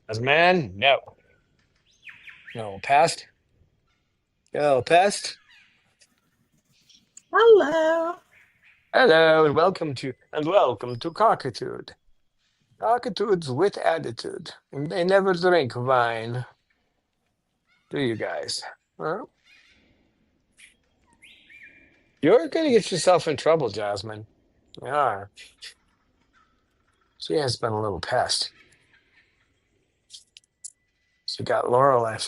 As man, no. No pest. No pest. Hello. Hello and welcome to Cockitude. Cockitudes with attitude. And they never drink wine. Do you guys? Huh? You're gonna get yourself in trouble, Jasmine. Yeah. She has been a little pest. She got Lorelai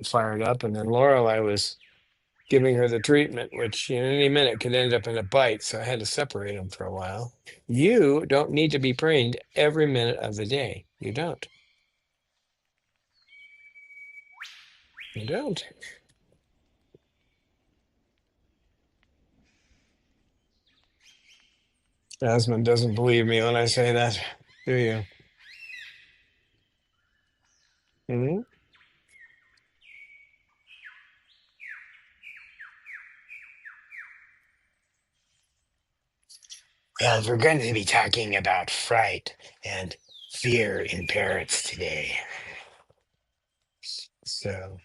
fired up, and then Lorelai was giving her the treatment, which in any minute could end up in a bite. So I had to separate them for a while. You don't need to be preened every minute of the day. You don't. You don't. Jasmine doesn't believe me when I say that, do you? Hmm. Well, we're going to be talking about fright and fear in parrots today. So,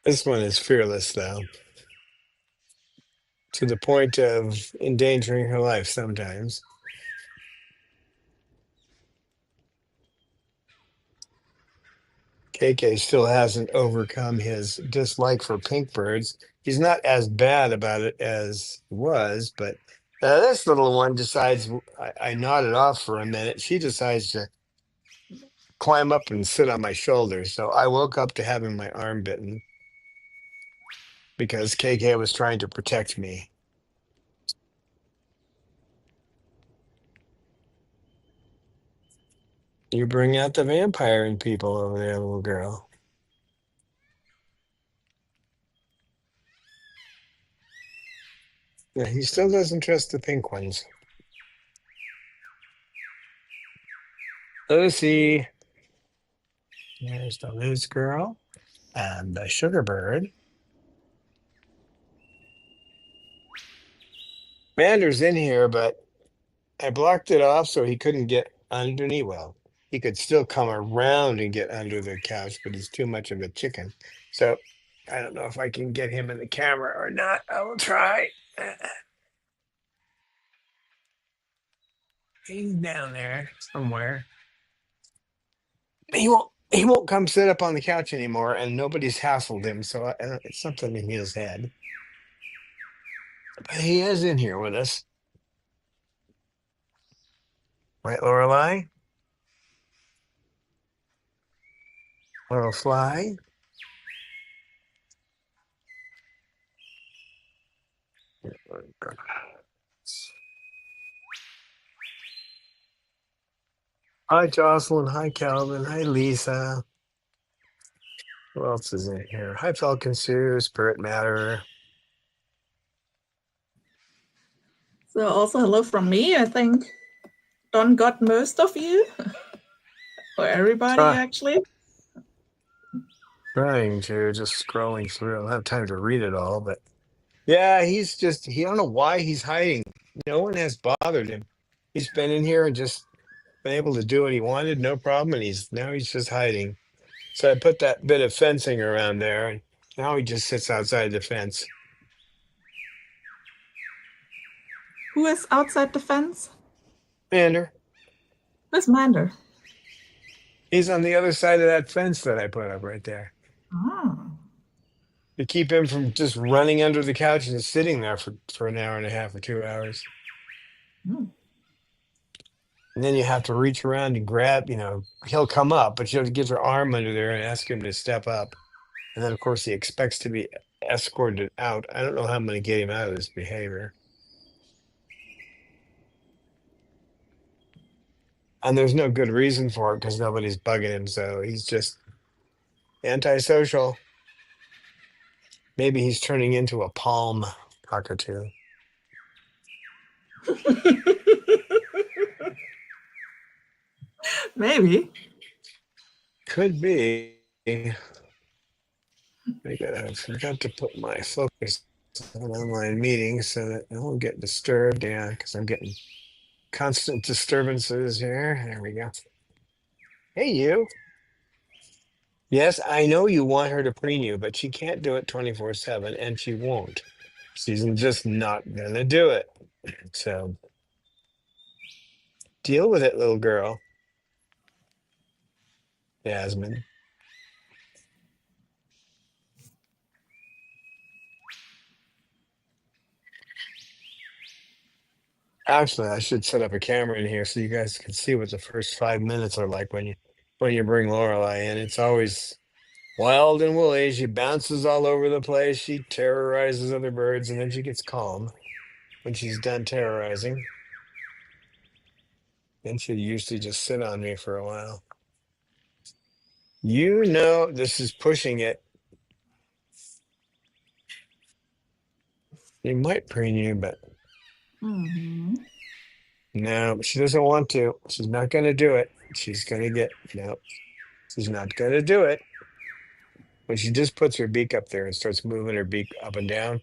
this one is fearless, though, to the point of endangering her life sometimes. KK still hasn't overcome his dislike for pink birds. He's not as bad about it as he was, but this little one decides. I nodded off for a minute. She decides to climb up and sit on my shoulder. So I woke up to having my arm bitten because KK was trying to protect me. You bring out the vampire in people over there, little girl. Yeah, he still doesn't trust the pink ones. Lucy. There's the loose girl and the sugar bird. Mander's in here, but I blocked it off so he couldn't get underneath. Well, he could still come around and get under the couch, but he's too much of a chicken. So I don't know if I can get him in the camera or not. I will try. He's down there somewhere. He won't come sit up on the couch anymore, and nobody's hassled him. So it's something in his head. But he is in here with us. Right, Lorelai? Little fly. Hi, Jocelyn. Hi, Calvin. Hi, Lisa. Who else is in here? Hi, Falcon Sue, Spirit Matter. So also hello from me. I think Don got most of you, or everybody actually. Trying to just scrolling through. I don't have time to read it all, but yeah, he don't know why he's hiding. No one has bothered him. He's been in here and just been able to do what he wanted, no problem, and he's just hiding. So I put that bit of fencing around there, and now he just sits outside the fence. Who is outside the fence? Mander. Where's Mander? He's on the other side of that fence that I put up right there. Oh. To keep him from just running under the couch and just sitting there for an hour and a half or 2 hours. Mm. And then you have to reach around and grab, he'll come up, but you have to get your arm under there and ask him to step up. And then, of course, he expects to be escorted out. I don't know how I'm going to get him out of this behavior. And there's no good reason for it because nobody's bugging him. So he's just antisocial. Maybe he's turning into a palm cockatoo. Maybe. Could be. I forgot to put my focus on online meetings so that I won't get disturbed. Yeah, because I'm getting constant disturbances here. There we go. Hey, you. Yes, I know you want her to preen you, but she can't do it 24/7, and she won't. She's just not gonna do it. So deal with it, little girl. Jasmine. Actually, I should set up a camera in here so you guys can see what the first 5 minutes are like when you bring Lorelai in. It's always wild and woolly. She bounces all over the place. She terrorizes other birds, and then she gets calm when she's done terrorizing. Then she'll usually just sit on me for a while. You know, this is pushing it. He might preen you, but Mm-hmm. no, she doesn't want to. She's not going to do it. No, she's not going to do it. When she just puts her beak up there and starts moving her beak up and down,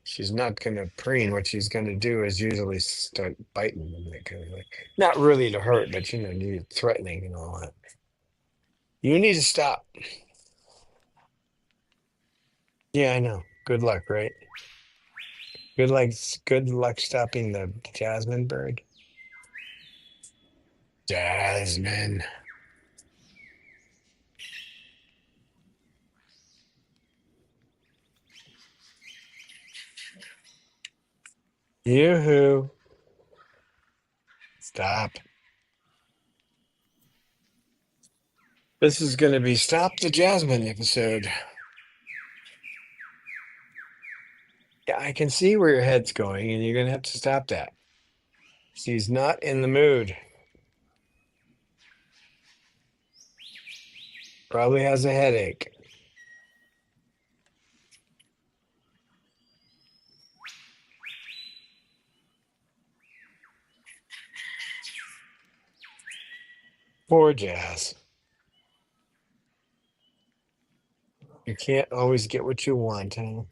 she's not going to preen. What she's going to do is usually start biting them, that kind of thing. Not really to hurt, but you're threatening and all that. You need to stop. Yeah, I know. Good luck, right? Good luck stopping the jasmine bird. Jasmine. Yoo-hoo. Stop. This is going to be Stop the Jasmine episode. Yeah, I can see where your head's going, and you're going to have to stop that. She's not in the mood. Probably has a headache. Poor Jazz. You can't always get what you want, huh?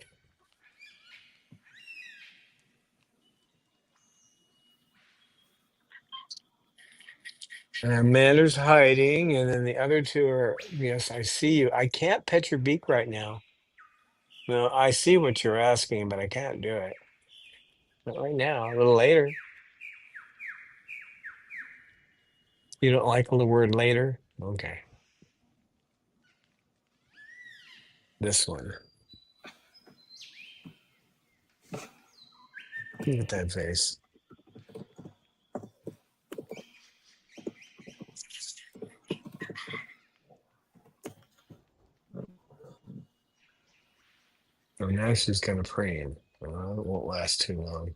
And Amanda's hiding, and then the other two are, yes, I see you. I can't pet your beak right now. No, I see what you're asking, but I can't do it. Not right now, a little later. You don't like the word later? Okay. This one. Look at that face. So now she's kind of praying. Well, it won't last too long.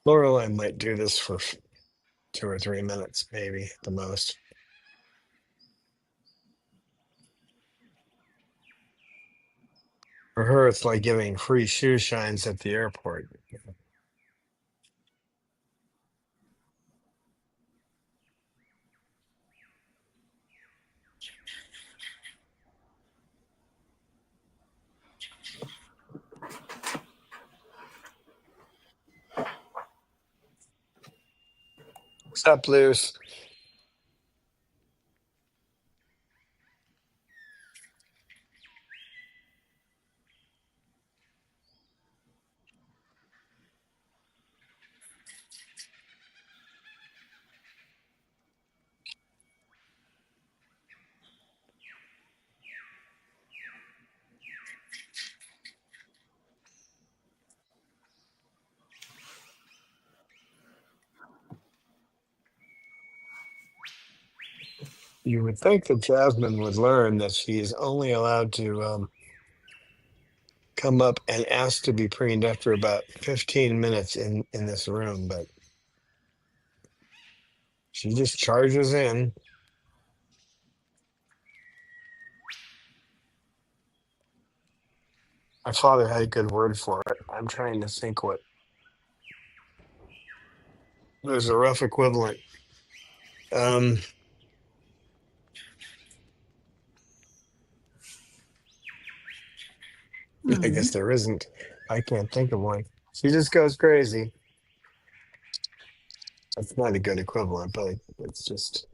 Lorelai might do this for 2 or 3 minutes, maybe at the most. For her, it's like giving free shoe shines at the airport. What's up, Luce? You would think that Jasmine would learn that she is only allowed to come up and ask to be preened after about 15 minutes in this room, but she just charges in. My father had a good word for it. I'm trying to think what there's a rough equivalent. Um, I Hmm. guess there isn't. I can't think of one. She just goes crazy. That's not a good equivalent, but it's just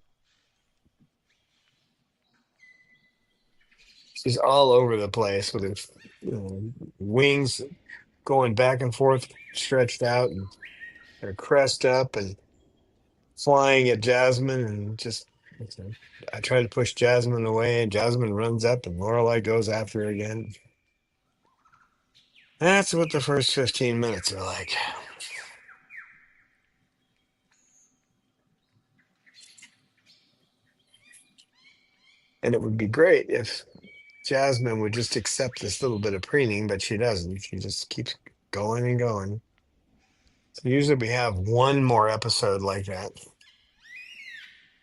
she's all over the place with her wings going back and forth, stretched out, and her crest up, and flying at Jasmine, and just I try to push Jasmine away, and Jasmine runs up, and Lorelai goes after her again. That's what the first 15 minutes are like. And it would be great if Jasmine would just accept this little bit of preening, but she doesn't. She just keeps going and going. So usually we have one more episode like that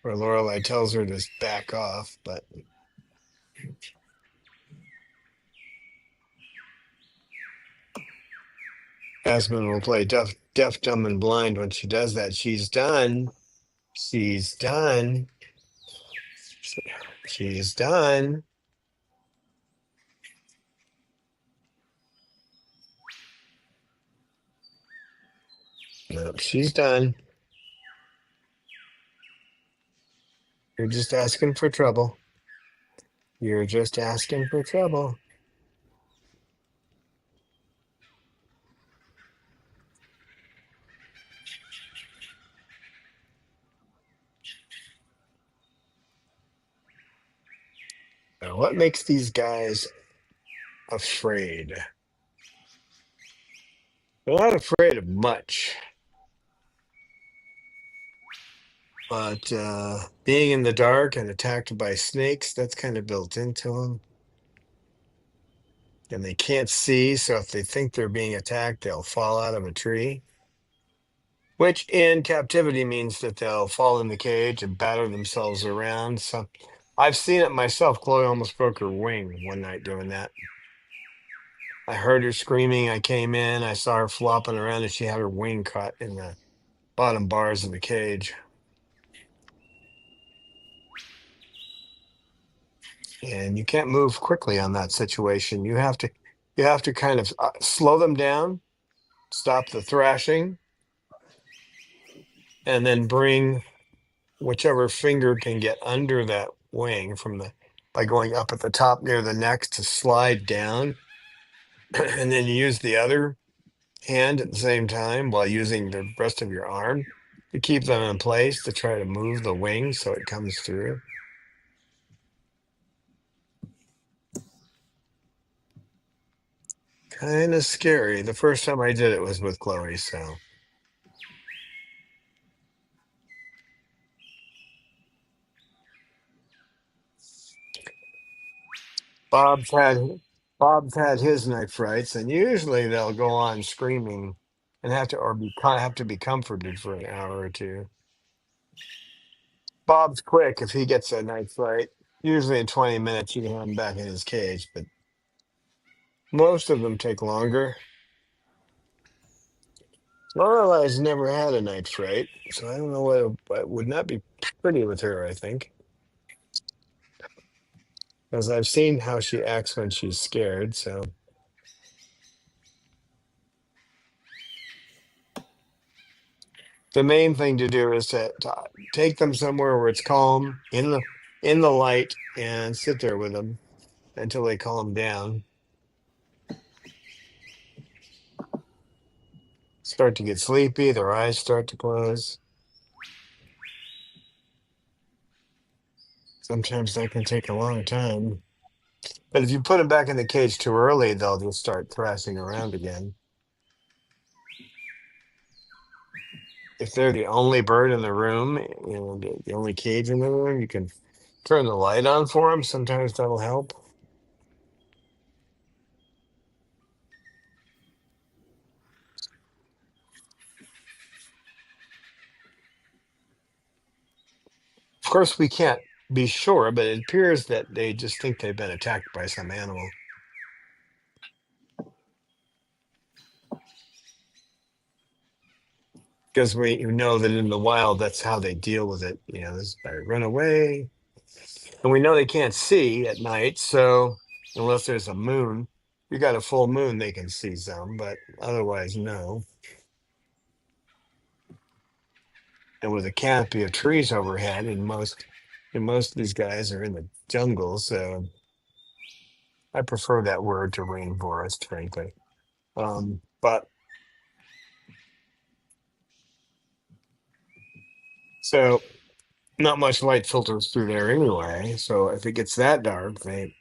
where Lorelai tells her to back off, but Jasmine will play deaf, dumb, and blind when she does that. She's done. She's done. She's done. Nope, she's done. You're just asking for trouble. You're just asking for trouble. Now, what makes these guys afraid? They're not afraid of much, but being in the dark and attacked by snakes, that's kind of built into them. And they can't see, so if they think they're being attacked, they'll fall out of a tree, which in captivity means that they'll fall in the cage and batter themselves around. So I've seen it myself. Chloe almost broke her wing one night doing that. I heard her screaming. I came in. I saw her flopping around, and she had her wing caught in the bottom bars of the cage. And you can't move quickly on that situation. You have to kind of slow them down, stop the thrashing, and then bring whichever finger can get under that wing from the by going up at the top near the neck to slide down, and then you use the other hand at the same time while using the rest of your arm to keep them in place to try to move the wing so it comes through. Kind of scary. The first time I did it was with Chloe, so Bob's had Bob's had his night frights, and usually they'll go on screaming and have to be comforted for an hour or two. Bob's quick if he gets a night fright. Usually in 20 minutes you can have him back in his cage, but most of them take longer. Lorelai's never had a night fright, so I don't know what would not be pretty with her, I think. Because I've seen how she acts when she's scared, so the main thing to do is to take them somewhere where it's calm in the light and sit there with them until they calm down, start to get sleepy, their eyes start to close. Sometimes that can take a long time, but if you put them back in the cage too early, they'll just start thrashing around again. If they're the only bird in the room, the only cage in the room, you can Turn the light on for him. Sometimes that'll help. Of course, we can't be sure, but it appears that they just think they've been attacked by some animal. Because you know that in the wild, that's how they deal with it. This by run away. And we know they can't see at night, so unless there's a moon, you got a full moon, they can see some, but otherwise, no. And with a canopy of trees overhead, and most of these guys are in the jungle, so I prefer that word to rainforest, frankly. But so not much light filters through there anyway. So if it gets that dark, they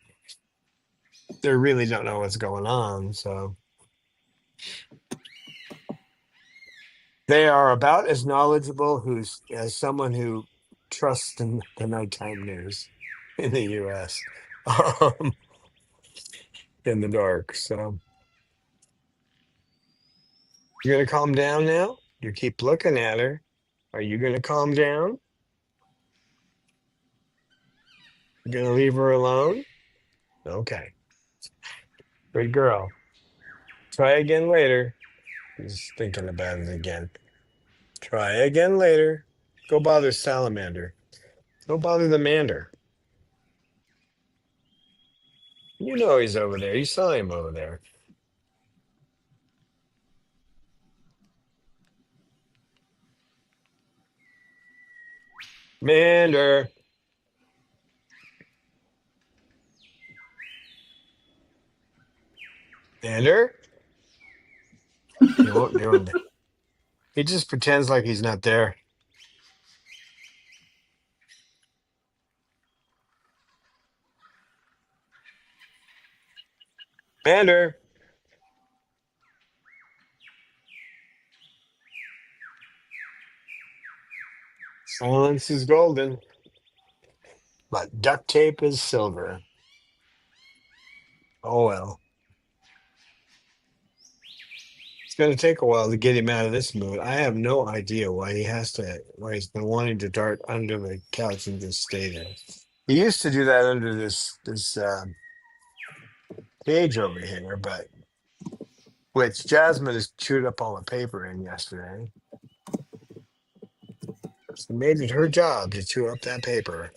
really don't know what's going on. So they are about as knowledgeable as someone who trusts in the nighttime news in the U.S. um, in the dark. So you're gonna calm down now. You keep looking at her. Are you gonna calm down? You're gonna leave her alone? Okay, good girl. Try again later. He's thinking about it again. Try again later. Go bother Salamander. Go bother the Mander. You know he's over there. You saw him over there. Mander. Mander? He won't do it. He just pretends like he's not there. Mander. Silence is golden, but duct tape is silver. Oh well. It's going to take a while to get him out of this mood. I have no idea why he's been wanting to dart under the couch and just stay there. He used to do that under this cage over here, but which Jasmine has chewed up all the paper in yesterday. She made it her job to chew up that paper.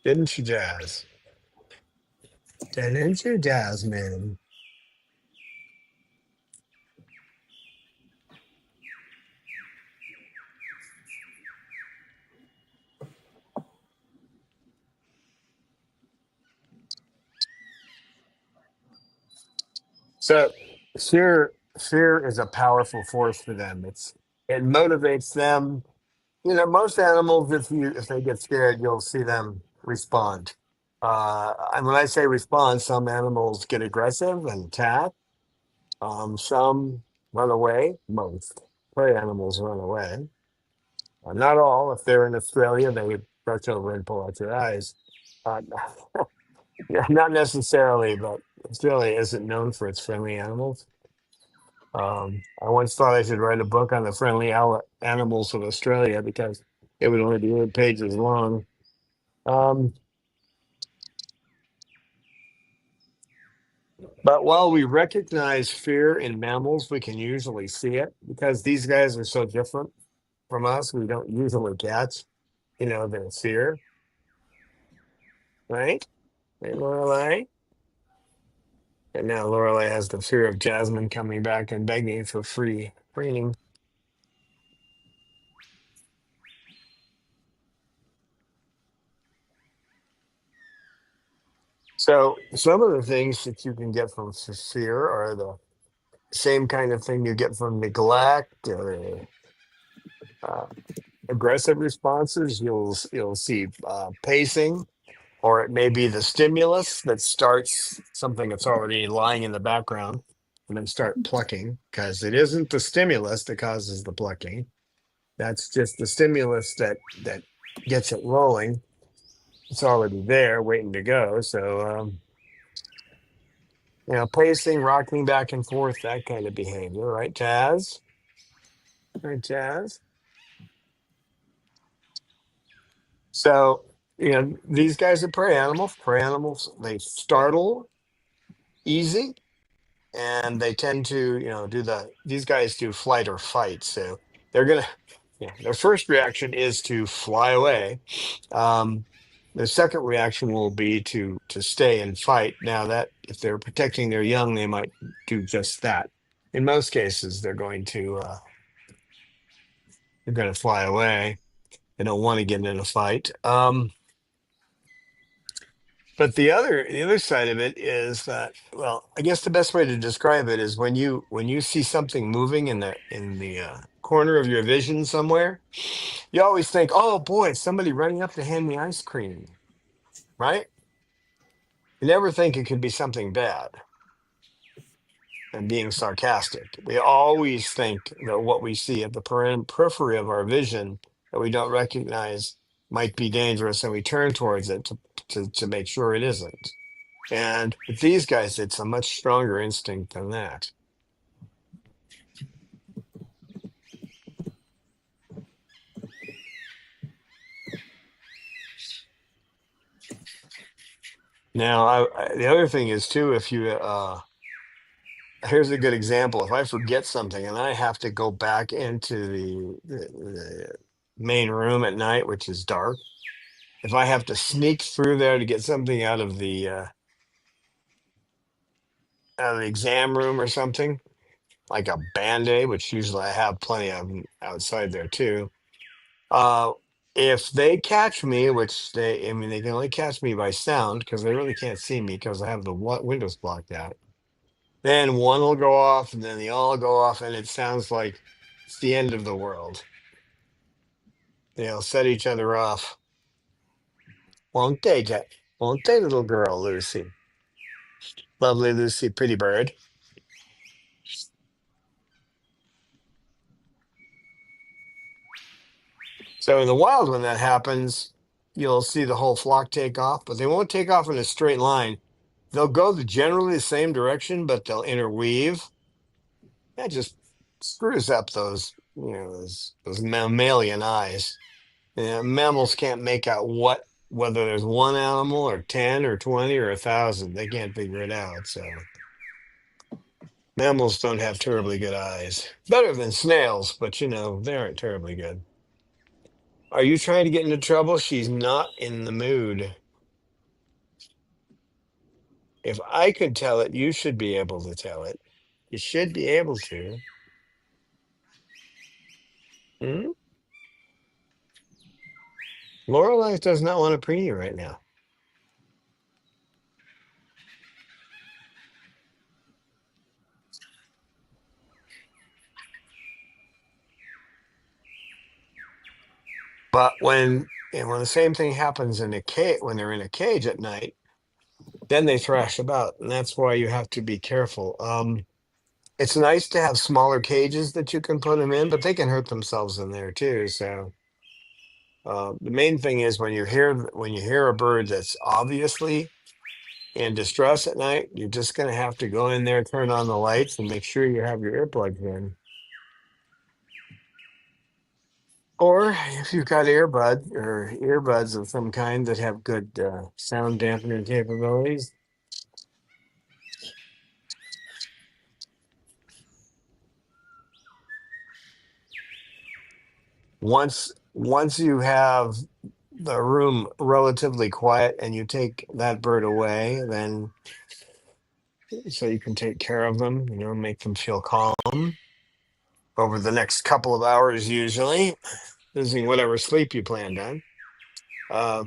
Didn't you, Jazz? Didn't you, Jasmine? So fear is a powerful force for them. It motivates them. Most animals, if they get scared, you'll see them respond. And when I say respond, some animals get aggressive and attack. Some run away. Most prey animals run away. Not all. If they're in Australia, they would brush over and pull out your eyes. Uh, yeah, not necessarily, but Australia isn't known for its friendly animals. I once thought I should write a book on the friendly animals of Australia because it would only be 8 pages long. Um, but while we recognize fear in mammals, we can usually see it because these guys are so different from us. We don't usually catch, their fear, right? Hey, Lorelei. And now Lorelei has the fear of Jasmine coming back and begging for free training. So some of the things that you can get from fear are the same kind of thing you get from neglect or uh, aggressive responses. You'll see pacing, or it may be the stimulus that starts something that's already lying in the background. and then start plucking, because it isn't the stimulus that causes the plucking. That's just the stimulus that gets it rolling. It's already there, waiting to go. So, pacing, rocking back and forth, that kind of behavior, right, Jazz? Right, Jazz? So, these guys are prey animals. Prey animals, they startle easy, and they tend to, these guys do flight or fight. So they're going to, their first reaction is to fly away. Um, the second reaction will be to stay and fight. Now that if they're protecting their young, they might do just that. In most cases, they're going to fly away. They don't want to get in a fight. But the other side of it is that, well, I guess the best way to describe it is when you see something moving in the corner of your vision somewhere, you always think, "Oh boy, it's somebody running up to hand me ice cream," right? You never think it could be something bad. And being sarcastic, we always think that what we see at the periphery of our vision that we don't recognize might be dangerous, and we turn towards it to make sure it isn't. And with these guys, it's a much stronger instinct than that. Now, the other thing is too, if you here's a good example. If I forget something and I have to go back into the main room at night, which is dark, if I have to sneak through there to get something out of the exam room or something, like a Band-Aid, which usually I have plenty of 'em outside there too. Uh, if they catch me, which I mean, they can only catch me by sound because they really can't see me because I have the windows blocked out. Then one will go off, and then they all go off, and it sounds like it's the end of the world. They'll set each other off. Won't they, Jack? Won't they, little girl, Lucy? Lovely Lucy, pretty bird. So in the wild, when that happens, you'll see the whole flock take off, but they won't take off in a straight line. They'll go generally the same direction, but they'll interweave. That just screws up those mammalian eyes. Mammals can't make out whether there's one animal or 10 or 20 or 1,000. They can't figure it out. So mammals don't have terribly good eyes. Better than snails, but they aren't terribly good. Are you trying to get into trouble? She's not in the mood. If I could tell it, you should be able to tell it. You should be able to. Hmm? Lorelei does not want to preenie right now. But when the same thing happens in a cage, when they're in a cage at night, then they thrash about, and that's why you have to be careful. It's nice to have smaller cages that you can put them in, but they can hurt themselves in there too. So the main thing is when you hear a bird that's obviously in distress at night, you're just going to have to go in there, turn on the lights, and make sure you have your earplugs in. Or if you've got earbuds of some kind that have good sound dampening capabilities. Once you have the room relatively quiet and you take that bird away, then so you can take care of them, make them feel calm over the next couple of hours, usually, using whatever sleep you planned on. Uh,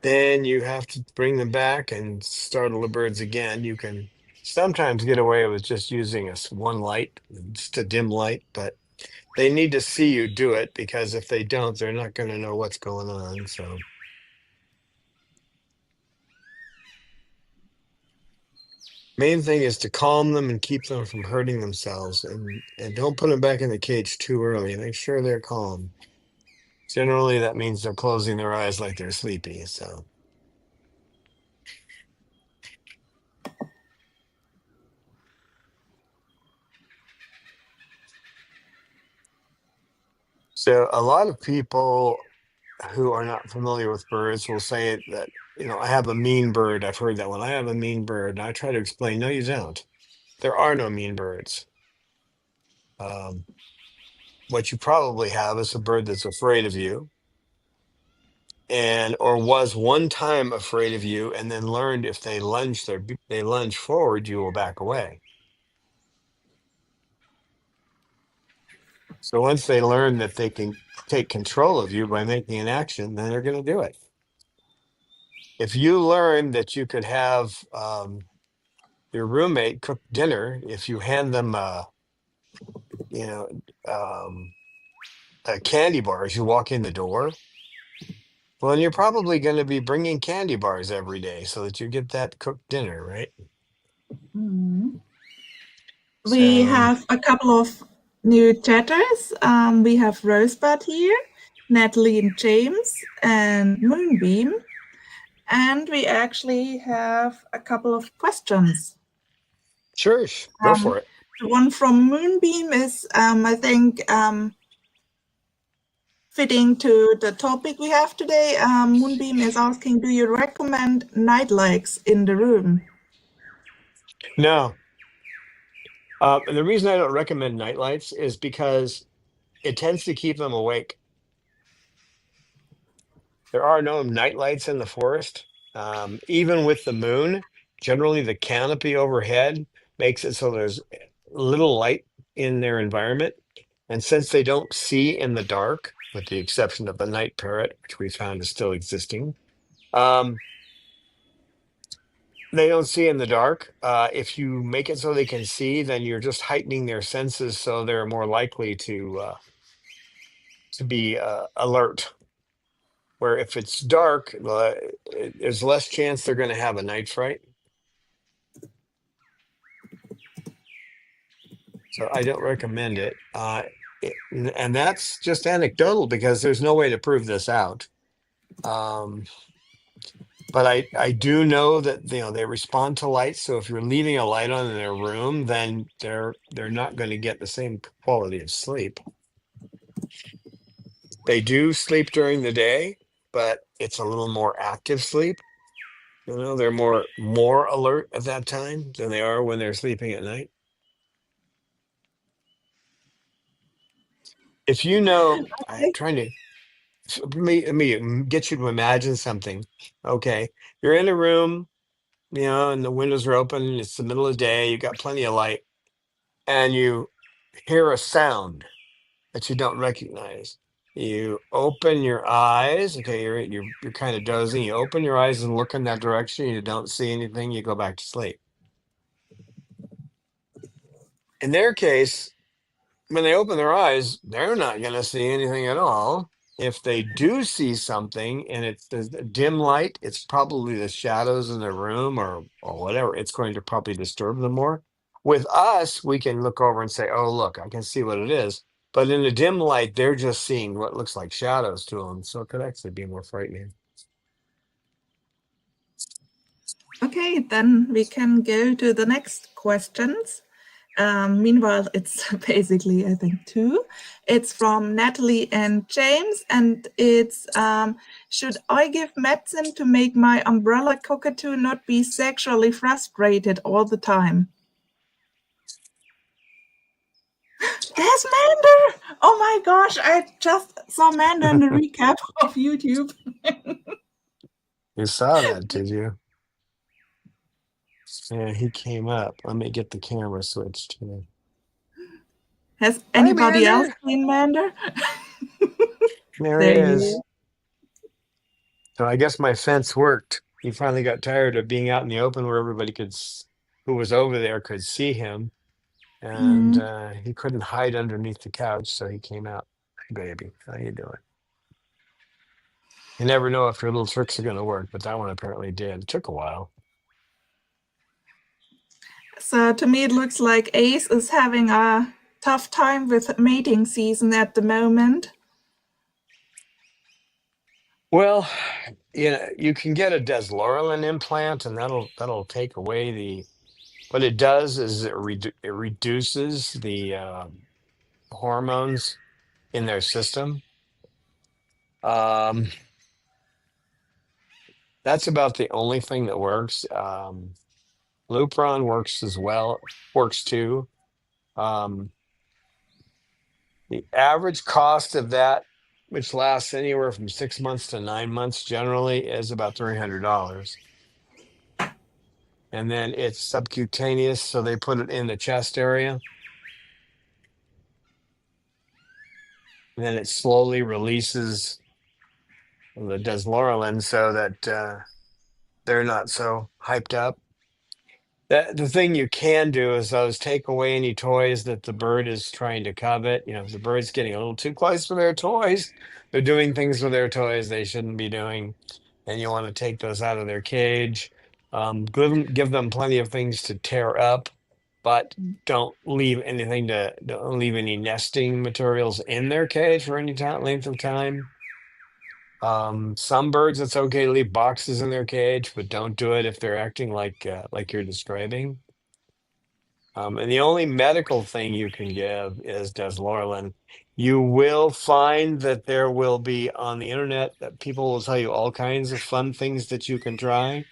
then you have to bring them back and startle the birds again. You can sometimes get away with just using one light, just a dim light, but they need to see you do it, because if they don't, they're not going to know what's going on. So, Main thing is to calm them and keep them from hurting themselves, and don't put them back in the cage too early. Make sure they're calm. Generally, that means they're closing their eyes like they're sleepy. So a lot of people who are not familiar with birds will say that, I have a mean bird. I've heard that one. I have a mean bird. And I try to explain, no, you don't. There are no mean birds. Um, what you probably have is a bird that's afraid of you, and or was one time afraid of you and then learned if they lunge forward, you will back away. So once they learn that they can take control of you by making an action, then they're going to do it. If you learn that you could have your roommate cook dinner, if you hand them you know um, a candy bar as you walk in the door, well, then you're probably going to be bringing candy bars every day so that you get that cooked dinner, right? Mhm. We So have a couple of new chatters. We have Rosebud here, Natalie and James, and Moonbeam. And we actually have a couple of questions. sure, go Um, for it. the one from Moonbeam is, I think, fitting to the topic we have today. Moonbeam is asking, do you recommend night lights in the room? No, and the reason I don't recommend nightlights is because it tends to keep them awake. There are no nightlights in the forest. Even with the moon, generally the canopy overhead makes it so there's little light in their environment. And since they don't see in the dark, with the exception of the night parrot, which we found is still existing, um, they don't see in the dark. If you make it so they can see, then you're just heightening their senses, so they're more likely to be alert. Where if it's dark, there's less chance they're going to have a night fright. So I don't recommend it. And that's just anecdotal because there's no way to prove this out. Um, but I do know that they respond to light. So if you're leaving a light on in their room, then they're not going to get the same quality of sleep. They do sleep during the day, but it's a little more active sleep. They're more alert at that time than they are when they're sleeping at night. If I'm Okay. trying to let me get you to imagine something. Okay, you're in a room, and the windows are open. It's the middle of the day. You got plenty of light, and you hear a sound that you don't recognize. You open your eyes. Okay, you're kind of dozing. You open your eyes and look in that direction. You don't see anything. You go back to sleep. In their case, when they open their eyes, they're not going to see anything at all. If they do see something and it's the dim light, it's probably the shadows in the room or whatever. It's going to probably disturb them more. With us, we can look over and say, "Oh, look, I can see what it is." But in the dim light, they're just seeing what looks like shadows to them, so it could actually be more frightening. Okay, then we can go to the next questions. Meanwhile, it's basically, I think, two. It's from Natalie and James, and it's should I give medicine to make my umbrella cockatoo not be sexually frustrated all the time? There's Mander! Oh my gosh, I just saw Mander in the recap of YouTube. You saw that, did you? Yeah, he came up. Let me get the camera switched here. Has Hi, anybody else Mander. seen Mander? There he There he is. is. So I guess my fence worked. He finally got tired of being out in the open where everybody who was over there could see him, and Mm. he couldn't hide underneath the couch, so he came out. Hey, baby, how you doing? You never know if your little tricks are going to work, but that one apparently did. It took a while. So to me, it looks like Ace is having a tough time with mating season at the moment. Well, you can get a deslorelin implant, and that'll take away the. What it does is it reduces the hormones in their system. Um, that's about the only thing that works. Lupron works as well, works too. Um, the average cost of that, which lasts anywhere from 6 months to 9 months, generally is about $300. And then it's subcutaneous, so they put it in the chest area. And then it slowly releases the deslorelin so that they're not so hyped up. The thing you can do is those take away any toys that the bird is trying to covet. If the bird's getting a little too close for their toys, they're doing things with their toys they shouldn't be doing, and you want to take those out of their cage. Give them plenty of things to tear up, but don't leave any nesting materials in their cage for any length of time. Some birds, it's okay to leave boxes in their cage, but don't do it if they're acting like you're describing. And the only medical thing you can give is deslorelin. You will find that there will be on the internet that people will tell you all kinds of fun things that you can try.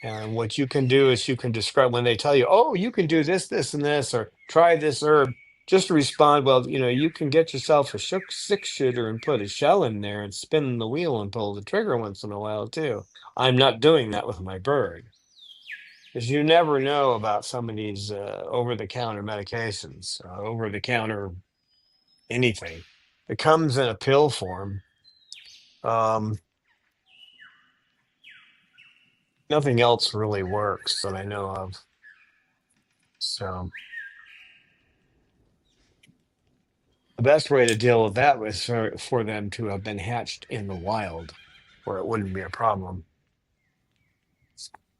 And what you can do is you can describe when they tell you, oh, you can do this, this, and this, or try this herb. Just respond, well, you can get yourself a 6-shooter and put a shell in there and spin the wheel and pull the trigger once in a while, too. I'm not doing that with my bird. Because you never know about some of these over-the-counter medications, over-the-counter anything. It comes in a pill form. Nothing else really works that I know of. So the best way to deal with that was for them to have been hatched in the wild, where it wouldn't be a problem.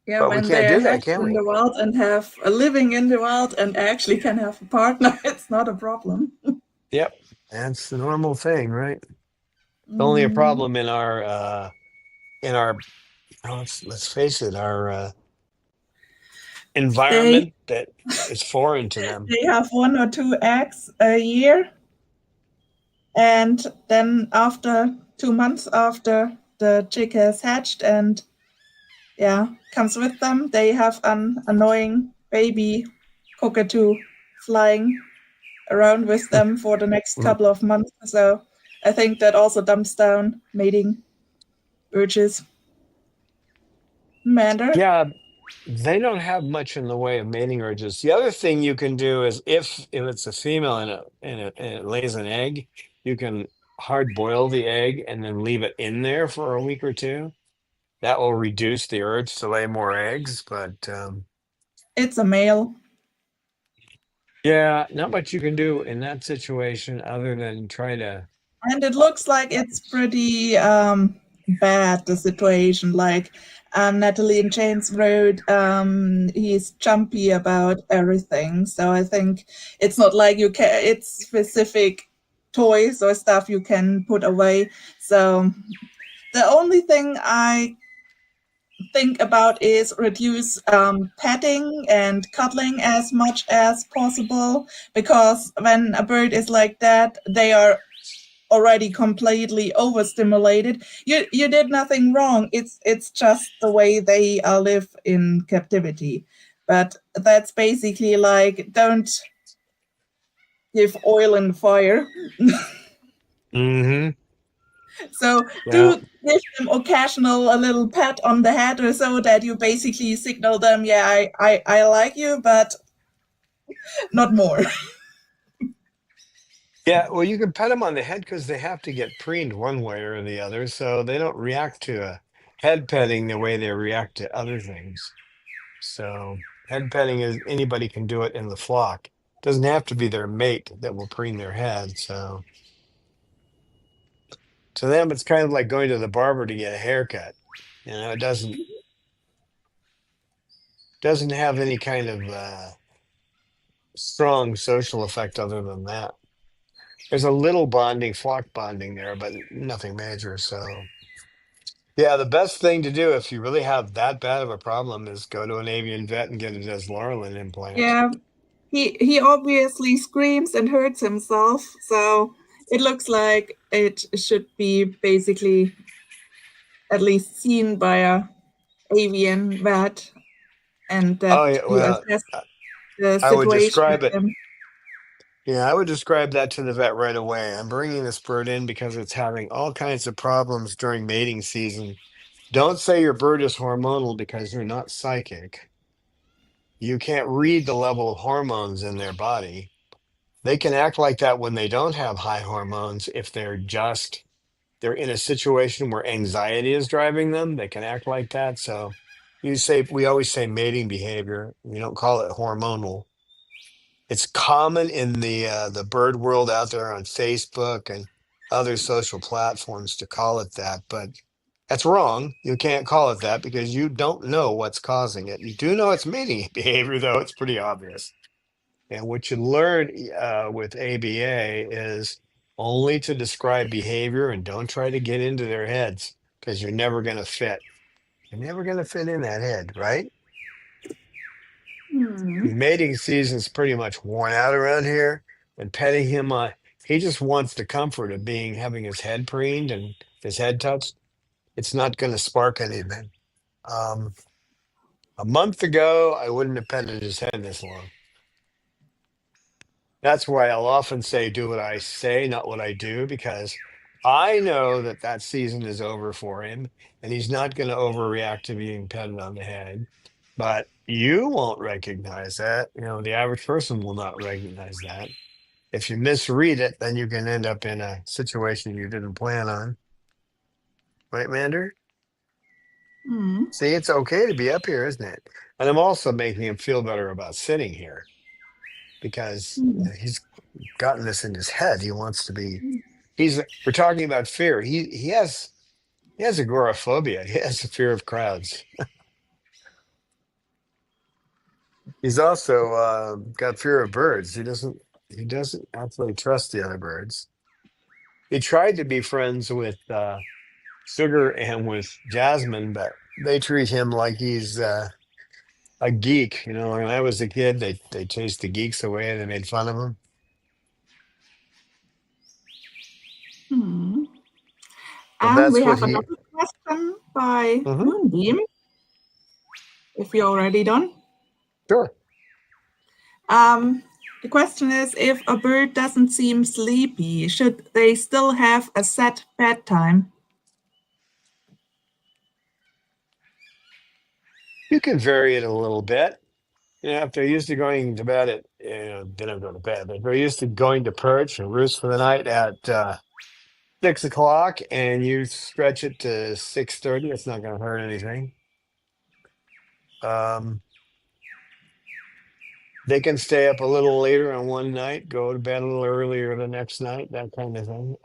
Yeah, But we when can't they're do that, hatched can in we? the wild and have a living in the wild and actually can have a partner, it's not a problem. Yep, that's the normal thing, right? Only a Mm. problem in our oh, let's face it, our They environment that is foreign to them. they have 1 or 2 eggs a year, and then after 2 months after the chick has hatched and comes with them, they have an annoying baby cockatoo flying around with them for the next couple of months. So I think that also dumps down mating urges. Mander, Yeah, they don't have much in the way of mating urges. The other thing you can do is if it's a female and it lays an egg, you can hard boil the egg and then leave it in there for a week or two. That will reduce the urge to lay more eggs, but it's a male. yeah, not much you can do in that situation other than try to. And it looks like it's pretty bad, the situation. Like Natalie and James wrote, he's jumpy about everything. So I think it's not like it's specific toys or stuff you can put away. So the only thing I think about is reduce petting and cuddling as much as possible, because when a bird is like that, they are already completely overstimulated. You did nothing wrong. It's just the way they live in captivity. But that's basically like, don't give oil in the fire. Mm-hmm. So Yeah. do give them occasional a little pat on the head or so, that you basically signal them, yeah, I like you, but not more. Yeah, well, you can pet them on the head because they have to get preened one way or the other, so they don't react to head petting the way they react to other things. So head petting is anybody can do it in the flock. Doesn't have to be their mate that will preen their head. So to them, it's kind of like going to the barber to get a haircut. It doesn't have any kind of strong social effect other than that. There's a little bonding, flock bonding there, but nothing major. So, yeah, the best thing to do if you really have that bad of a problem is go to an avian vet and get a Deslarlin implant. Yeah, he obviously screams and hurts himself, so it looks like it should be basically at least seen by a avian vet and Oh, that yeah, you well, assess the I would situation with describe it. him. Yeah, I would describe that to the vet right away. I'm bringing this bird in because it's having all kinds of problems during mating season. Don't say your bird is hormonal because you're not psychic. You can't read the level of hormones in their body. They can act like that when they don't have high hormones. If they're in a situation where anxiety is driving them, they can act like that. So we always say mating behavior. We don't call it hormonal. It's common in the bird world out there on Facebook and other social platforms to call it that, but that's wrong. You can't call it that because you don't know what's causing it. You do know it's mating behavior, though. It's pretty obvious. And what you learn with ABA is only to describe behavior and don't try to get into their heads because you're never going to fit. You're never going to fit in that head, right? Hmm. Mating season's pretty much worn out around here, and petting him, he just wants the comfort of having his head preened and his head touched. It's not going to spark anything. Um, a month ago, I wouldn't have petted his head this long. That's why I'll often say, do what I say, not what I do, because I know that that season is over for him and he's not going to overreact to being petted on the head. But you won't recognize that. The average person will not recognize that. If you misread it, then you can end up in a situation you didn't plan on. Right, Mander? Hmm. See, it's okay to be up here, isn't it? And I'm also making him feel better about sitting here because Hmm. he's gotten this in his head. He wants to be. We're talking about fear. He has agoraphobia. He has a fear of crowds. He's also got fear of birds. He doesn't actually trust the other birds. He tried to be friends with Sugar and with Jasmine, but they treat him like he's a geek. When I was a kid, they chased the geeks away and they made fun of him. Hmm. But And we that's what have he. another question by Mhm. Moonbeam, if you're already done. Sure. Um, the question is, if a bird doesn't seem sleepy, should they still have a set bedtime? You can vary it a little bit. If they're used to going to bed they don't go to bed. But if they're used to going to perch or roost for the night at 6 o'clock, and you stretch it to 6:30, it's not going to hurt anything. Um, they can stay up a little later on one night, go to bed a little earlier the next night, that kind of thing.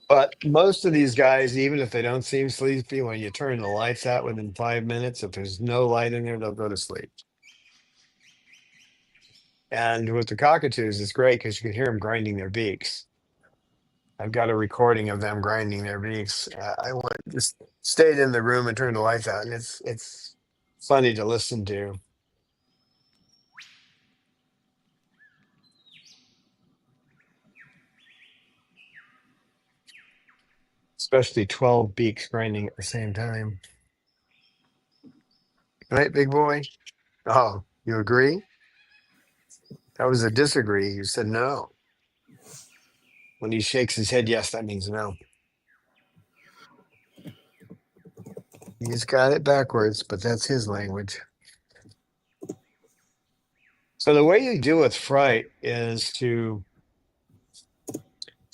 But most of these guys, even if they don't seem sleepy, when you turn the lights out within 5 minutes, if there's no light in there, they'll go to sleep. And with the cockatoos, it's great because you can hear them grinding their beaks. I've got a recording of them grinding their beaks. I went just stayed in the room and turned the lights out, and it's funny to listen to, especially 12 beaks grinding at the same time. Right, big boy? Oh, you agree? That was a disagree. You said no. When he shakes his head, yes, that means no. He's got it backwards, but that's his language. So the way you deal with fright is to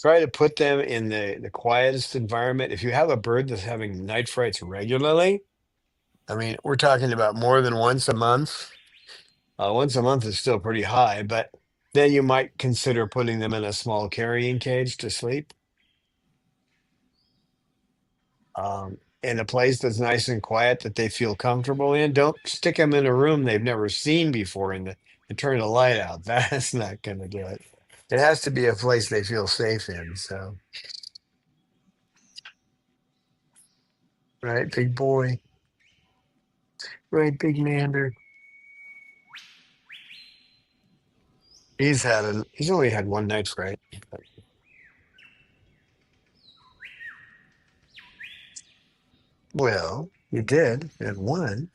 try to put them in the quietest environment. If you have a bird that's having night frights regularly, I mean, we're talking about more than once a month. Once a month is still pretty high, but then you might consider putting them in a small carrying cage to sleep. in a place that's nice and quiet that they feel comfortable in. Don't stick them in a room they've never seen before and turn the light out. That's not going to do it. It has to be a place they feel safe in. So, right, big boy. Right, big Mander. He's only had one night fright. But, well, you did at one.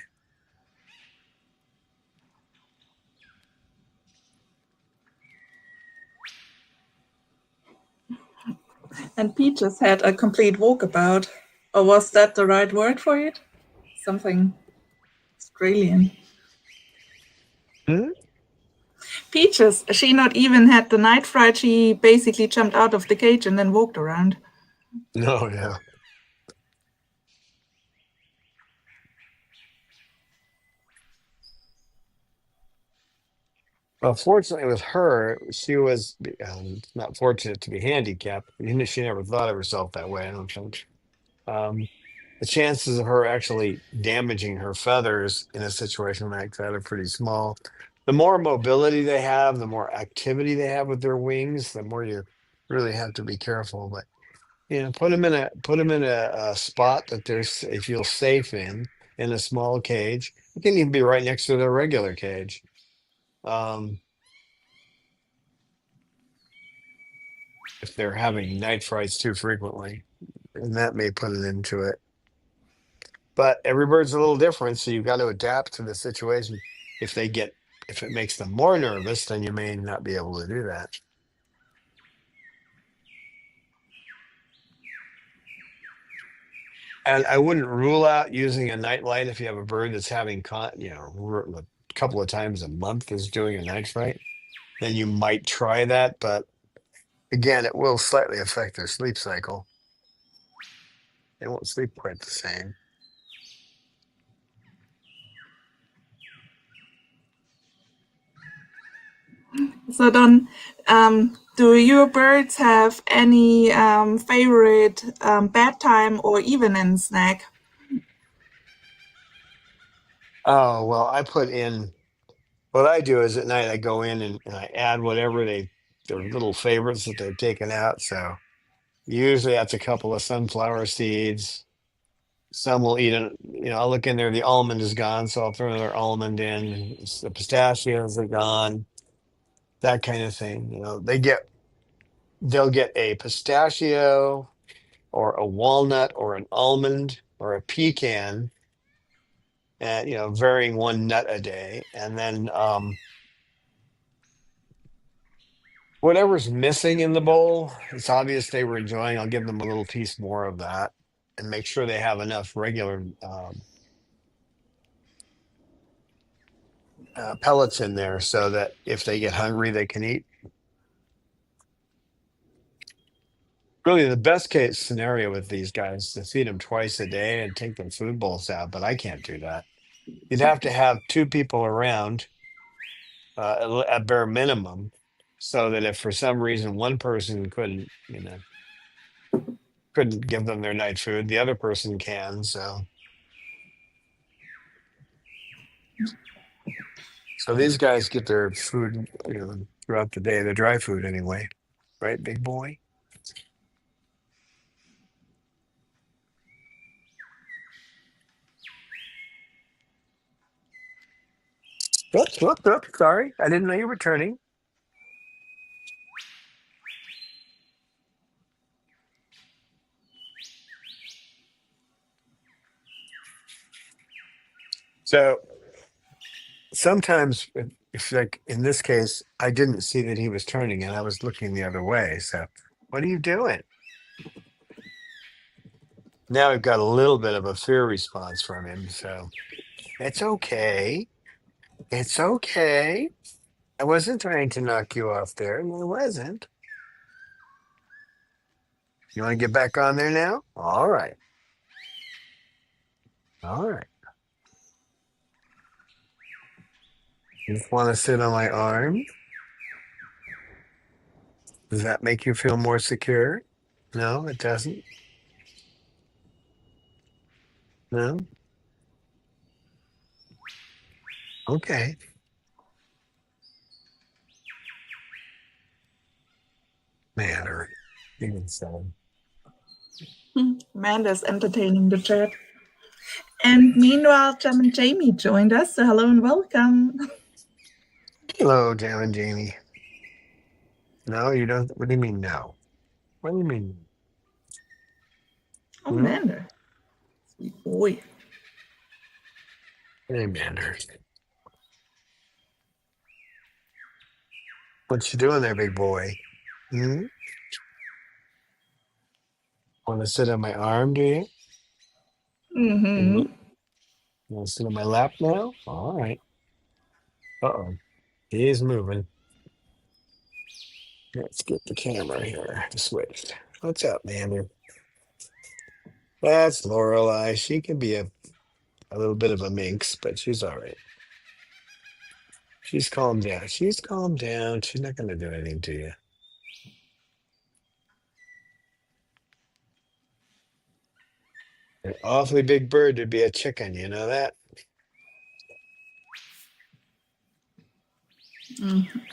And Peaches had a complete walkabout. Or was that the right word for it? Something Australian. Hmm? Peaches, she not even had the night fright. She basically jumped out of the cage and then walked around. No, yeah. Well, fortunately with her, she was not fortunate to be handicapped. She never thought of herself that way, I don't think. Um, the chances of her actually damaging her feathers in a situation like that are pretty small. The more mobility they have, the more activity they have with their wings, the more you really have to be careful. But put them in a spot that they feel safe in a small cage. It can even be right next to their regular cage. Um, if they're having night frights too frequently, and that may put it into it. But every bird's a little different, so you've got to adapt to the situation. If it makes them more nervous, then you may not be able to do that. And I wouldn't rule out using a night light if you have a bird that's having a couple of times a month is doing a night fright. Then you might try that, but again, it will slightly affect their sleep cycle. They won't sleep quite the same. So Don, do your birds have any favorite bedtime or evening snack? Oh, well, what I do is at night I go in and I add whatever their little favorites that they've taken out. So usually that's a couple of sunflower seeds. Some will eat it. I'll look in there. The almond is gone, so I'll throw another almond in. The pistachios are gone. That kind of thing. They'll get a pistachio or a walnut or an almond or a pecan, and varying one nut a day, and then whatever's missing in the bowl, it's obvious they were enjoying. I'll give them a little piece more of that and make sure they have enough regular pellets in there so that if they get hungry, they can eat. Really, the best case scenario with these guys is to feed them twice a day and take their food bowls out, but I can't do that. You'd have to have two people around at bare minimum so that if for some reason one person couldn't give them their night food, the other person can. So these guys get their food, throughout the day, the dry food anyway, right, big boy? Whoops, whoops, whoops, sorry, I didn't know you were turning. So sometimes, if like in this case, I didn't see that he was turning and I was looking the other way. So, what are you doing? Now I've got a little bit of a fear response from him. So, it's okay. It's okay. I wasn't trying to knock you off there. I wasn't. You want to get back on there now? All right. All right. You just want to sit on my arm? Does that make you feel more secure? No, it doesn't. No? Okay. Manner. Even so. Amanda's entertaining the chat. And meanwhile, Jam and Jamie joined us. So hello and welcome. Hello, Jam and Jamie. No, you don't. What do you mean no? What do you mean? Oh, Amanda. Sweet boy. Hey, Manner. What you doing there, big boy? Hmm? Want to sit on my arm, do you? Mm-hmm. You want to sit on my lap now? All right. Uh-oh. He's moving. Let's get the camera here to switch. What's up, Manner? That's Lorelei. She can be a little bit of a minx, but she's all right. She's calmed down. She's calmed down. She's not going to do anything to you. An awfully big bird to be a chicken, you know that?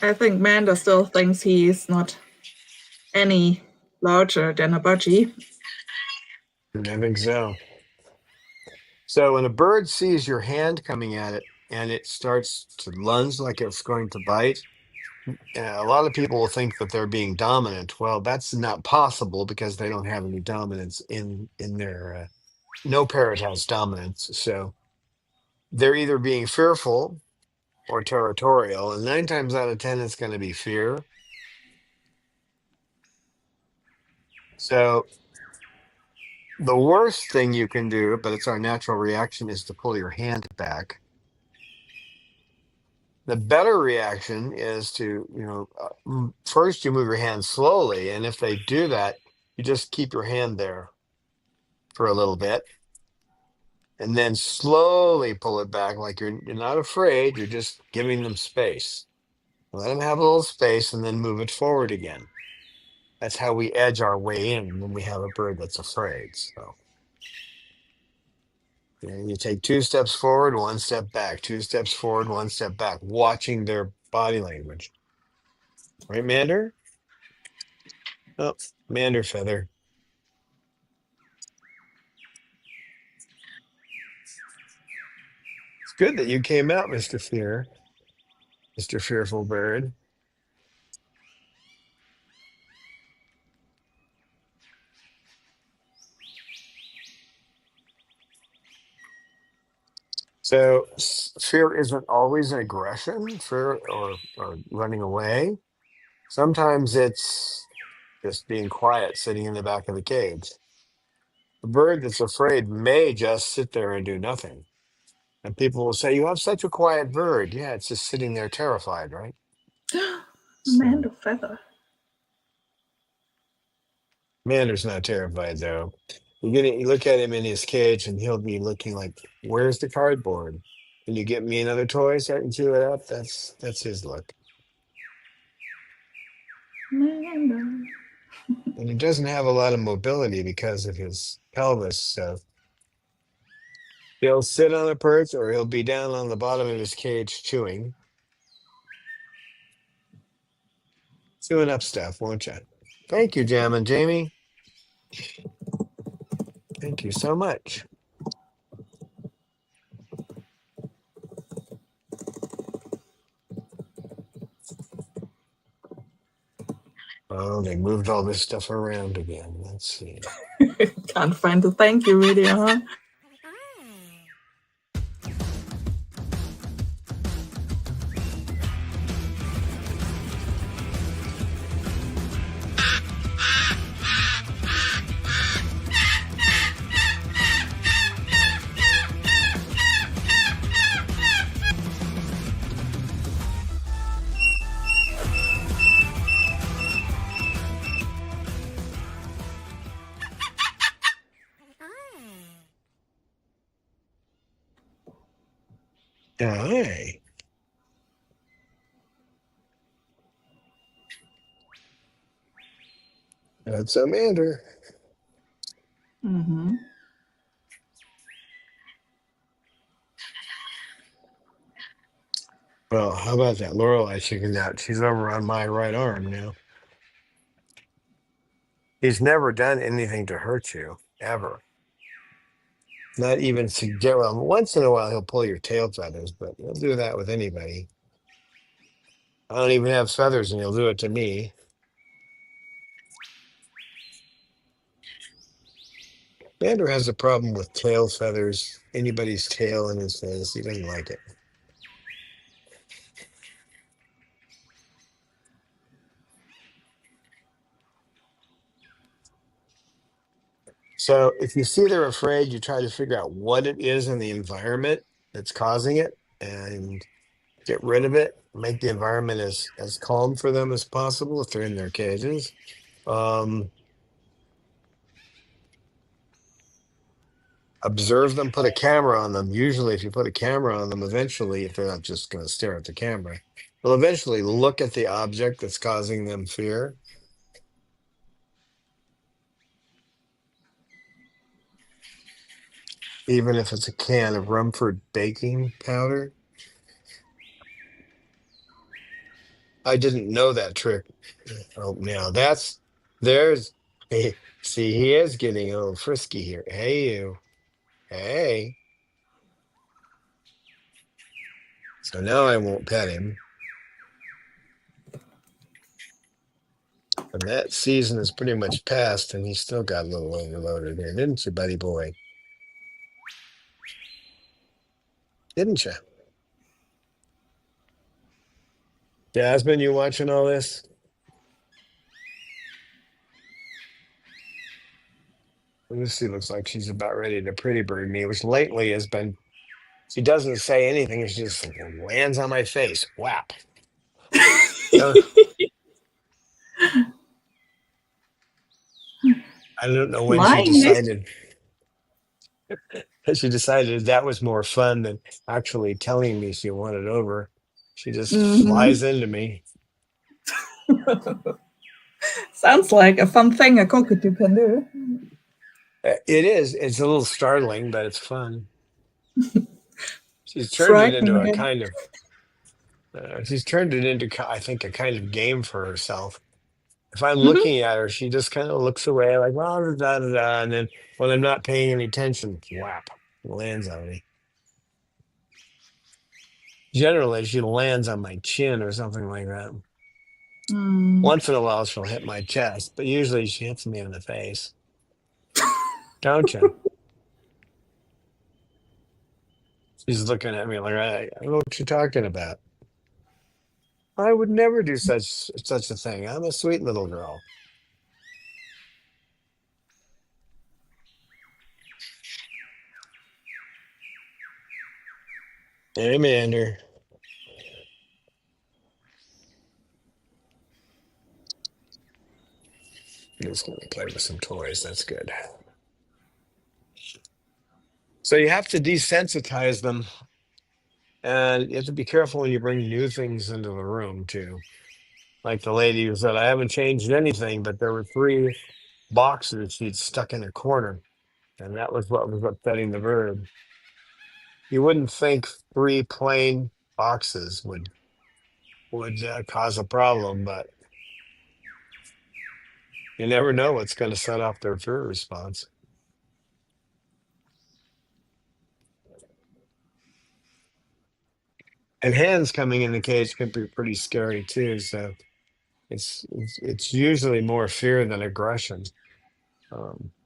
I think Amanda still thinks he is not any larger than a budgie. I think so. So when a bird sees your hand coming at it and it starts to lunge like it's going to bite, a lot of people will think that they're being dominant. Well, that's not possible because they don't have any dominance in their. No parrot has dominance, so they're either being fearful or territorial, and 9 times out of 10, it's going to be fear. So the worst thing you can do, but it's our natural reaction, is to pull your hand back. The better reaction is to, first you move your hand slowly, and if they do that, you just keep your hand there for a little bit, and then slowly pull it back like you're not afraid, you're just giving them space. Let them have a little space and then move it forward again. That's how we edge our way in when we have a bird that's afraid. So you take 2 steps forward, 1 step back, 2 steps forward, 1 step back, watching their body language. Right, Mander? Oh, Mander feather. It's good that you came out, Mr. Fear, Mr. Fearful Bird. So fear isn't always an aggression, fear or running away. Sometimes it's just being quiet, sitting in the back of the cage. A bird that's afraid may just sit there and do nothing. And people will say, "You have such a quiet bird." Yeah, it's just sitting there terrified, right? So Amanda Feather. Mander's not terrified though. You look at him in his cage and he'll be looking like, "Where's the cardboard? Can you get me another toy so I can chew it up?" That's his look. Amanda. And he doesn't have a lot of mobility because of his pelvis, so he'll sit on a perch or he'll be down on the bottom of his cage chewing up stuff, won't you? Thank you, Jam and Jamie. Thank you so much. Oh, they moved all this stuff around again. Let's see. Can't find the thank you video, huh? Hey. That's Amanda. Mm-hmm. how about that Lorelei chicken out? She's over on my right arm now. He's never done anything to hurt you, ever. Not even suggest. Well, once in a while he'll pull your tail feathers, but he'll do that with anybody. I don't even have feathers, and he'll do it to me. Xander has a problem with tail feathers. Anybody's tail in his face, he doesn't like it. So if you see they're afraid, you try to figure out what it is in the environment that's causing it and get rid of it. Make the environment as calm for them as possible if they're in their cages. Observe them, put a camera on them. Usually, if you put a camera on them, eventually, if they're not just going to stare at the camera, they'll eventually look at the object that's causing them fear. Even if it's a can of Rumford baking powder. I didn't know that trick. Oh, now hey, see, he is getting a little frisky here. Hey, you. Hey. So now I won't pet him. And that season is pretty much past, and he still got a little overloaded there, didn't you, buddy boy? Didn't you? Jasmine, you watching all this? Lucy looks like she's about ready to pretty bird me, which lately has been, she doesn't say anything, she just lands on my face. Whap. No, I don't know when she Flying this. decided. She decided that was more fun than actually telling me she wanted over. She just flies into me. Sounds like a fun thing a cockatoo can do. It is. It's a little startling, but it's fun. She's turned it into Frightening a him. kind of. She's turned it into, I think, a kind of game for herself. If I'm looking at her, she just kind of looks away, like, well, da, da, da, and then when I'm not paying any attention, whap, lands on me. Generally, she lands on my chin or something like that. Once in a while, she'll hit my chest, but usually she hits me in the face. Don't you? She's looking at me like, I don't know what you're talking about. I would never do such a thing. I'm a sweet little girl. Hey, Mander. I'm just going to play with some toys. That's good. So you have to desensitize them. And you have to be careful when you bring new things into the room, too. Like the lady who said, I haven't changed anything, but there were 3 boxes she'd stuck in a corner. And that was what was upsetting the bird. You wouldn't think 3 plain boxes would cause a problem, but you never know what's going to set off their fear response. And hens coming in the cage can be pretty scary too. So it's usually more fear than aggression.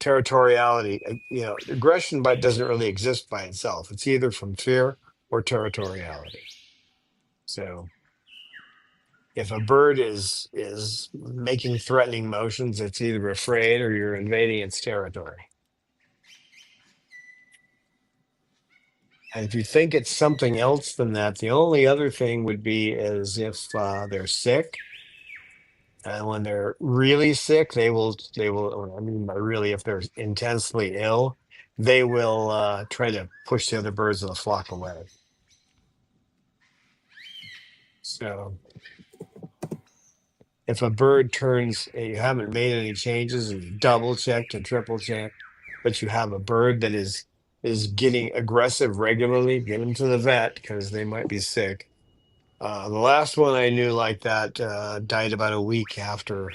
Territoriality, aggression doesn't really exist by itself. It's either from fear or territoriality. So if a bird is making threatening motions, it's either afraid or you're invading its territory. And if you think it's something else than that, the only other thing would be is if they're sick. And when they're really sick, they will, I mean, by really, if they're intensely ill, they will try to push the other birds of the flock away. So if a bird turns, you haven't made any changes and you double checked and triple checked, but you have a bird that is getting aggressive regularly, get them to the vet because they might be sick. The last one I knew like that died about a week after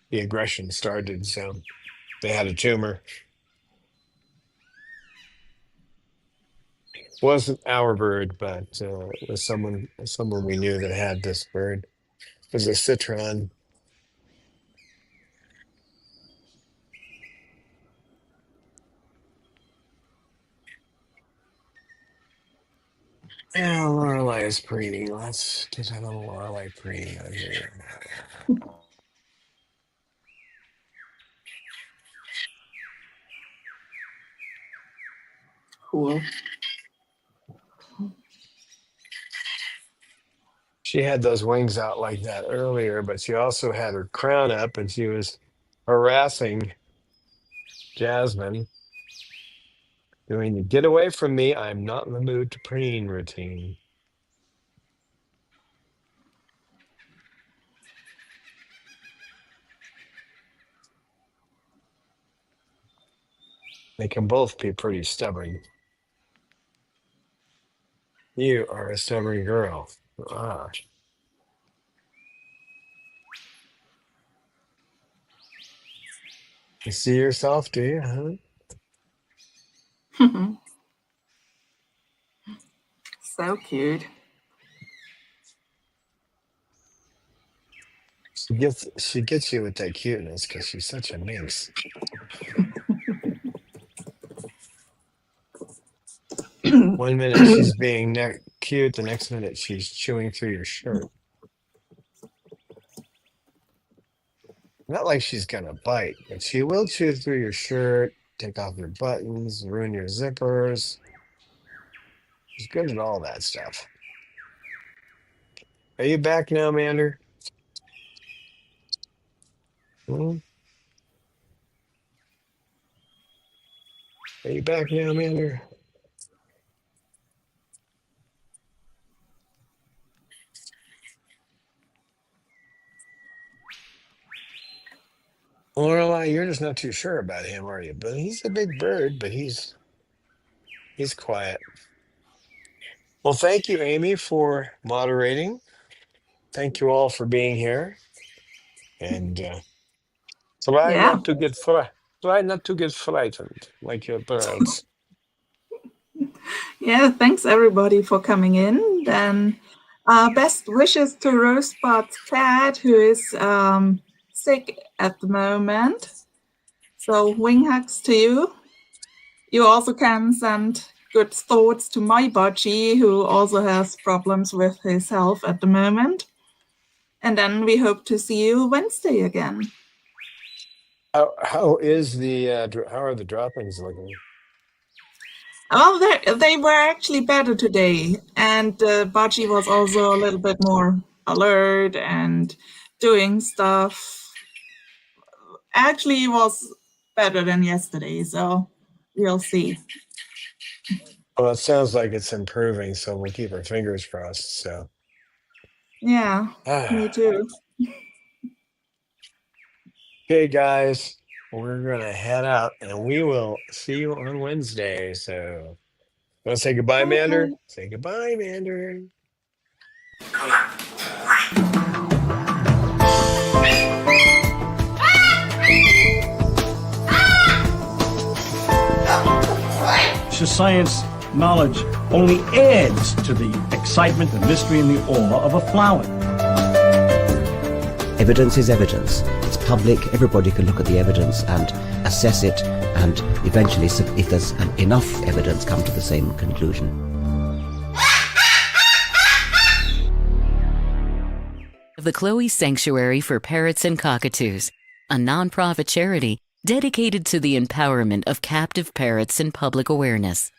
the aggression started. So they had a tumor. Wasn't our bird, but it was someone we knew that had this bird. It was a citron. Yeah, Lorelei is preening. Let's get a little Lorelei preening on here. Cool. She had those wings out like that earlier, but she also had her crown up and she was harassing Jasmine, doing the "get away from me, I'm not in the mood to preen" routine. They can both be pretty stubborn. You are a stubborn girl. Ah. You see yourself, do you, huh? So cute. She gets you with that cuteness because she's such a minx. One minute she's being cute, the next minute she's chewing through your shirt. Not like she's gonna bite, but she will chew through your shirt, take off your buttons, ruin your zippers. She's good at all that stuff. Are you back now, Mander? Hmm? Are you back now, Mander? Lorelai, you're just not too sure about him, are you? But he's a big bird, but he's quiet. Well, thank you, Amy, for moderating. Thank you all for being here. And try Yeah. not to get frightened like your birds. Yeah, thanks everybody for coming in. Then best wishes to Rosebud's cat, who is sick at the moment. So wing hugs to you. You also can send good thoughts to my budgie, who also has problems with his health at the moment. And then we hope to see you Wednesday again. How are the droppings looking? Well, they were actually better today, and Bachi was also a little bit more alert and doing stuff. Actually, it was better than yesterday, so we'll see. Well, it sounds like it's improving, so we'll keep our fingers crossed. So, Yeah, me too. Okay, guys, we're gonna head out, and we will see you on Wednesday. So, want to say goodbye, Mander? Okay. Say goodbye, Mander. Science knowledge only adds to the excitement, the mystery, and the awe of a flower. Evidence is evidence. It's public. Everybody can look at the evidence and assess it, and eventually, if there's enough evidence, come to the same conclusion. The Chloe Sanctuary for Parrots and Cockatoos, a nonprofit charity dedicated to the empowerment of captive parrots and public awareness.